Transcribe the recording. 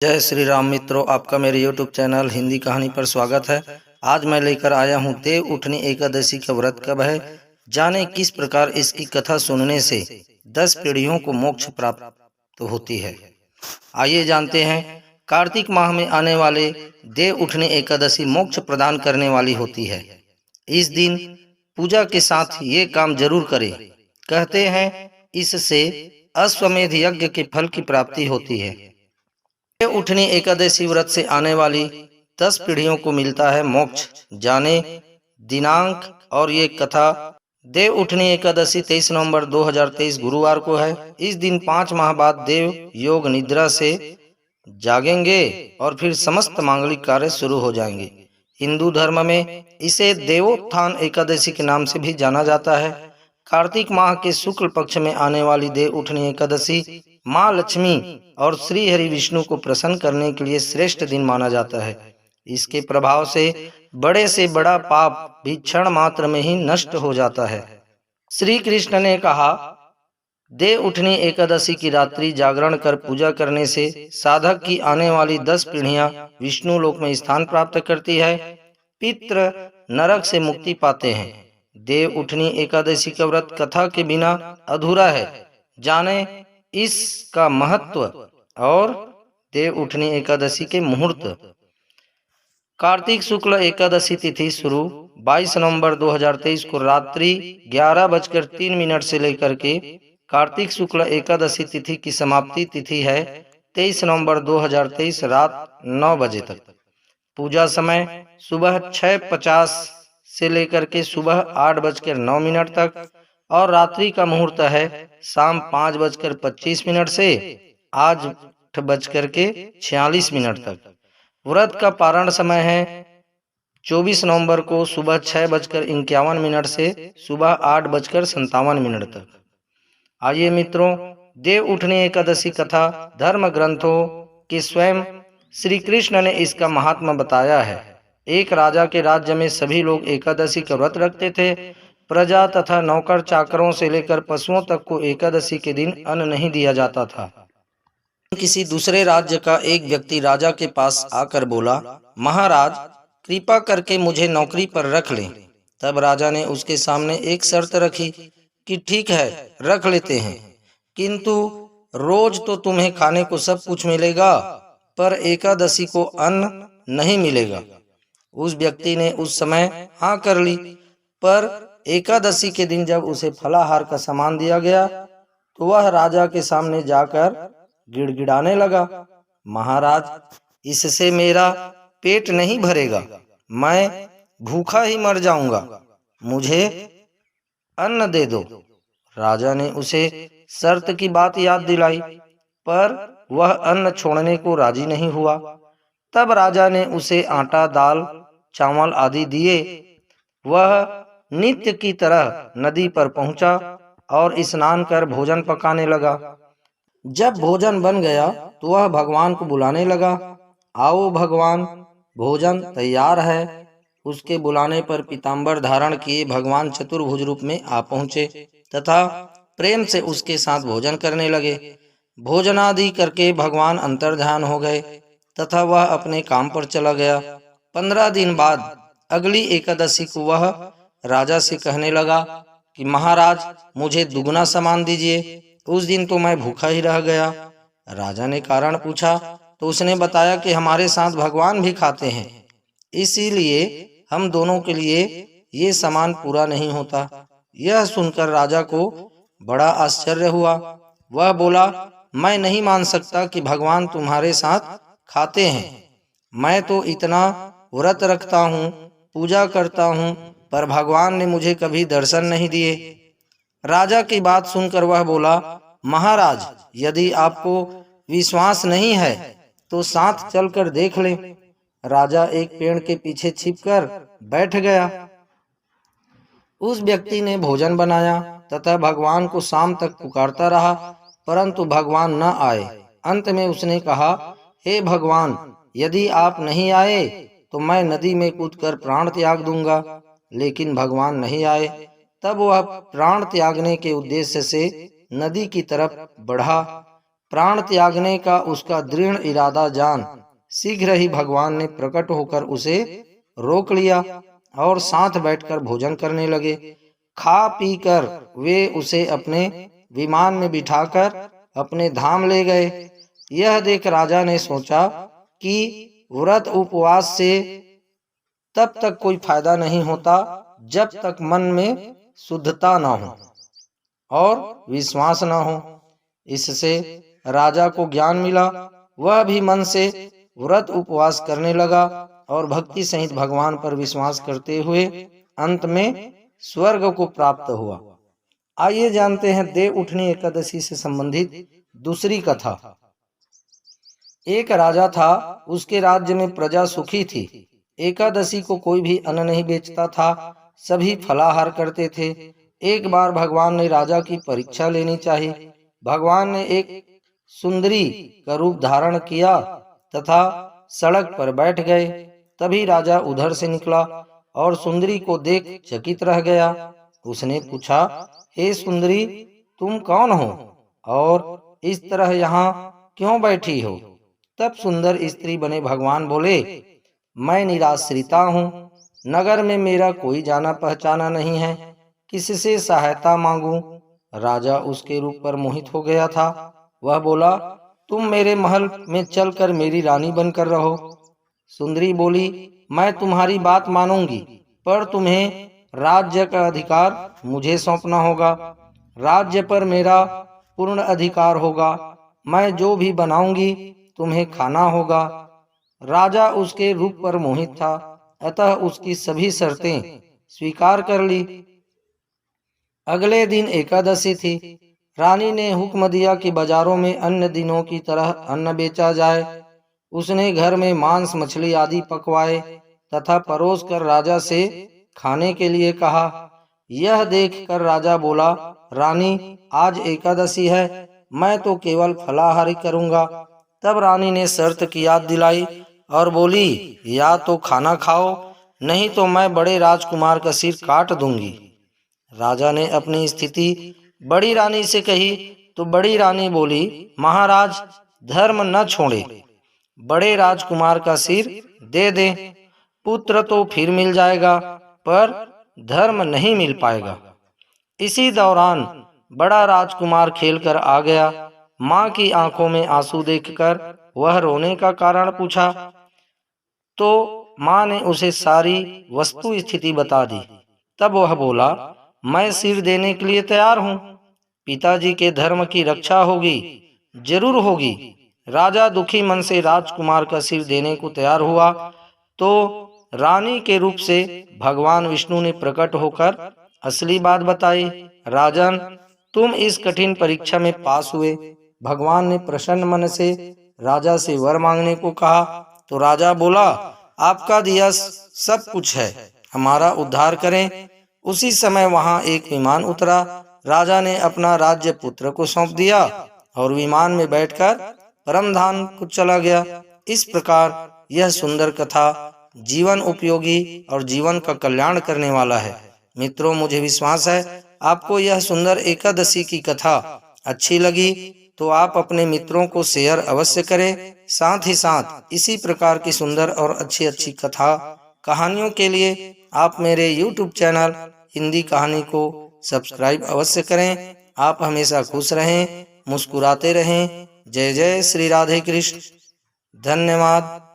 जय श्री राम मित्रों, आपका मेरे YouTube चैनल हिंदी कहानी पर स्वागत है। आज मैं लेकर आया हूँ देव उठनी एकादशी का व्रत कब है, जाने किस प्रकार इसकी कथा सुनने से 10 पीढ़ियों को मोक्ष प्राप्त होती है। आइए जानते हैं। कार्तिक माह में आने वाले देव उठनी एकादशी मोक्ष प्रदान करने वाली होती है। इस दिन पूजा के साथ ये काम जरूर करें। कहते हैं इससे अश्वमेध यज्ञ के फल की प्राप्ति होती है। देव उठनी एकादशी व्रत से आने वाली 10 पीढ़ियों को मिलता है मोक्ष, जाने दिनांक और ये कथा। देव उठनी एकादशी 23 नवंबर 2023 गुरुवार को है। इस दिन 5 माह बाद देव योग निद्रा से जागेंगे और फिर समस्त मांगलिक कार्य शुरू हो जाएंगे। हिंदू धर्म में इसे देवोत्थान एकादशी के नाम से भी जाना जाता है। कार्तिक माह के शुक्ल पक्ष में आने वाली देव उठनी एकादशी माँ लक्ष्मी और श्री हरि विष्णु को प्रसन्न करने के लिए श्रेष्ठ दिन माना जाता है। इसके प्रभाव से बड़ा पाप भी क्षण मात्र में ही नष्ट हो जाता है। श्री कृष्ण ने कहा, देव उठनी एकादशी की रात्रि जागरण कर पूजा करने से साधक की आने वाली 10 पीढ़ियां विष्णु लोक में स्थान प्राप्त करती है, पितृ नरक से मुक्ति पाते हैं। देव उठनी एकादशी का व्रत कथा के बिना अधूरा है, जाने इसका महत्व और देव उठनी एकादशी के मुहूर्त। कार्तिक शुक्ल एकादशी तिथि शुरू 22 नवंबर 2023 को रात्रि 11:03 से लेकर के कार्तिक शुक्ल एकादशी तिथि की समाप्ति तिथि है 23 नवंबर 2023 रात 9 बजे तक। पूजा समय सुबह 6:50 से लेकर के सुबह 8:09 तक और रात्रि का मुहूर्त है शाम 5:25 से 8:46 तक। व्रत का पारण समय है 24 नवंबर को सुबह 6:51 से सुबह 8:57 तक। आइए मित्रों, देव उठनी एकादशी कथा धर्म ग्रंथों के स्वयं श्री कृष्ण ने इसका महात्मा बताया है। एक राजा के राज्य में सभी लोग एकादशी का व्रत रखते थे। प्रजा तथा नौकर चाकरों से लेकर पशुओं तक को एकादशी के दिन अन्न नहीं दिया जाता था। किसी दूसरे राज्य का एक व्यक्ति राजा के पास आकर बोला, महाराज कृपा करके मुझे नौकरी पर रख लें। तब राजा ने उसके सामने एक शर्त रखी कि ठीक है, रख लेते हैं, किंतु रोज तो तुम्हें खाने को सब कुछ मिलेगा, पर एकादशी को अन्न नहीं मिलेगा। उस व्यक्ति ने उस समय हाँ कर ली, पर एकादशी के दिन जब उसे फलाहार का सामान दिया गया तो वह राजा के सामने जाकर गिड़गिड़ाने लगा, महाराज इससे मेरा पेट नहीं भरेगा, मैं भूखा ही मर जाऊंगा, मुझे अन्न दे दो। राजा ने उसे शर्त की बात याद दिलाई, पर वह अन्न छोड़ने को राजी नहीं हुआ। तब राजा ने उसे आटा, दाल, चावल आदि दिए। वह नित्य की तरह नदी पर पहुंचा और स्नान कर भोजन पकाने लगा। जब भोजन बन गया तो वह भगवान को बुलाने लगा, आओ भगवान, भोजन तैयार है। उसके बुलाने पर पीताम्बर धारण किए भगवान चतुर्भुज रूप में आ पहुंचे तथा प्रेम से उसके साथ भोजन करने लगे। भोजनादि करके भगवान अंतर्ध्यान हो गए तथा वह अपने काम पर चला गया। 15 दिन बाद अगली एकादशी को वह राजा से कहने लगा कि महाराज मुझे दुगना सामान दीजिए, उस दिन तो मैं भूखा ही रह गया। राजा ने कारण पूछा तो उसने बताया कि हमारे साथ भगवान भी खाते हैं, इसीलिए हम दोनों के लिए ये सामान पूरा नहीं होता। यह सुनकर राजा को बड़ा आश्चर्य हुआ। वह बोला, मैं नहीं मान सकता कि भगवान तुम्हारे साथ खाते हैं। मैं तो इतना व्रत रखता हूँ, पूजा करता हूँ, पर भगवान ने मुझे कभी दर्शन नहीं दिए। राजा की बात सुनकर वह बोला, महाराज यदि आपको विश्वास नहीं है तो साथ चलकर देख लें। राजा एक पेड़ के पीछे छिपकर बैठ गया। उस व्यक्ति ने भोजन बनाया तथा भगवान को शाम तक पुकारता रहा, परंतु भगवान न आए। अंत में उसने कहा, हे भगवान, यदि आप नहीं आए तो मैं नदी में कूदकर प्राण त्याग दूंगा। लेकिन भगवान नहीं आए। तब वह प्राण त्यागने के उद्देश्य से नदी की तरफ बढ़ा। प्राण त्यागने का उसका दृढ़ इरादा जान शीघ्र ही भगवान ने प्रकट होकर उसे रोक लिया और साथ बैठकर भोजन करने लगे। खा पी कर वे उसे अपने विमान में बिठाकर अपने धाम ले गए। यह देख राजा ने सोचा कि व्रत उपवास से तब तक कोई फायदा नहीं होता जब तक मन में शुद्धता न हो और विश्वास न हो। इससे राजा को ज्ञान मिला। वह भी मन से व्रत उपवास करने लगा और भक्ति सहित भगवान पर विश्वास करते हुए अंत में स्वर्ग को प्राप्त हुआ। आइए जानते हैं देव उठनी एकादशी से संबंधित दूसरी कथा। एक राजा था, उसके राज्य में प्रजा सुखी थी। एकादशी को कोई भी अन्न नहीं बेचता था, सभी फलाहार करते थे। एक बार भगवान ने राजा की परीक्षा लेनी चाहिए। भगवान ने एक सुंदरी का रूप धारण किया तथा सड़क पर बैठ गए। तभी राजा उधर से निकला और सुंदरी को देख चकित रह गया। उसने पूछा, हे सुंदरी, तुम कौन हो और इस तरह यहाँ क्यों बैठी हो? तब सुंदर स्त्री बने भगवान बोले, मैं निराश्रिता हूँ, नगर में मेरा कोई जाना पहचाना नहीं है, किससे सहायता मांगूं? राजा उसके रूप पर मोहित हो गया था। वह बोला, तुम मेरे महल में चलकर मेरी रानी बनकर रहो। सुंदरी बोली, मैं तुम्हारी बात मानूंगी, पर तुम्हें राज्य का अधिकार मुझे सौंपना होगा। राज्य पर मेरा पूर्ण अधिकार होगा। मैं जो भी बनाऊंगी तुम्हें खाना होगा। राजा उसके रूप पर मोहित था, अतः उसकी सभी शर्तें स्वीकार कर ली। अगले दिन एकादशी थी। रानी ने हुक्म दिया कि बाजारों में अन्य दिनों की तरह अन्न बेचा जाए। उसने घर में मांस मछली आदि पकवाए तथा परोस कर राजा से खाने के लिए कहा। यह देखकर राजा बोला, रानी, आज एकादशी है, मैं तो केवल फलाहारी करूंगा। तब रानी ने शर्त की याद दिलाई और बोली, या तो खाना खाओ, नहीं तो मैं बड़े राजकुमार का सिर काट दूंगी। राजा ने अपनी स्थिति बड़ी रानी से कही तो बड़ी रानी बोली, महाराज, धर्म न छोड़े, बड़े राजकुमार का सिर दे दे। पुत्र तो फिर मिल जाएगा, पर धर्म नहीं मिल पाएगा। इसी दौरान बड़ा राजकुमार खेलकर आ गया। माँ की आंखों में आंसू देखकर वह रोने का कारण पूछा तो माँ ने उसे सारी वस्तु स्थिति बता दी। तब वह बोला, मैं सिर देने के लिए तैयार हूँ। पिताजी के धर्म की रक्षा होगी, जरूर होगी। राजा दुखी मन से राजकुमार का सिर देने को तैयार हुआ तो रानी के रूप से भगवान विष्णु ने प्रकट होकर असली बात बताई। राजन, तुम इस कठिन परीक्षा में पास हुए। भगवान ने प्रसन्न मन से राजा से वर मांगने को कहा तो राजा बोला, आपका दिया सब कुछ है, हमारा उद्धार करें। उसी समय वहां एक विमान उतरा। राजा ने अपना राज्य पुत्र को सौंप दिया और विमान में बैठकर परमधाम को चला गया। इस प्रकार यह सुंदर कथा जीवन उपयोगी और जीवन का कल्याण करने वाला है। मित्रों, मुझे विश्वास है आपको यह सुंदर एकादशी की कथा अच्छी लगी तो आप अपने मित्रों को शेयर अवश्य करें। साथ ही साथ इसी प्रकार की सुंदर और अच्छी अच्छी कथा कहानियों के लिए आप मेरे YouTube चैनल हिंदी कहानी को सब्सक्राइब अवश्य करें। आप हमेशा खुश रहें, मुस्कुराते रहें। जय जय श्री राधे कृष्ण। धन्यवाद।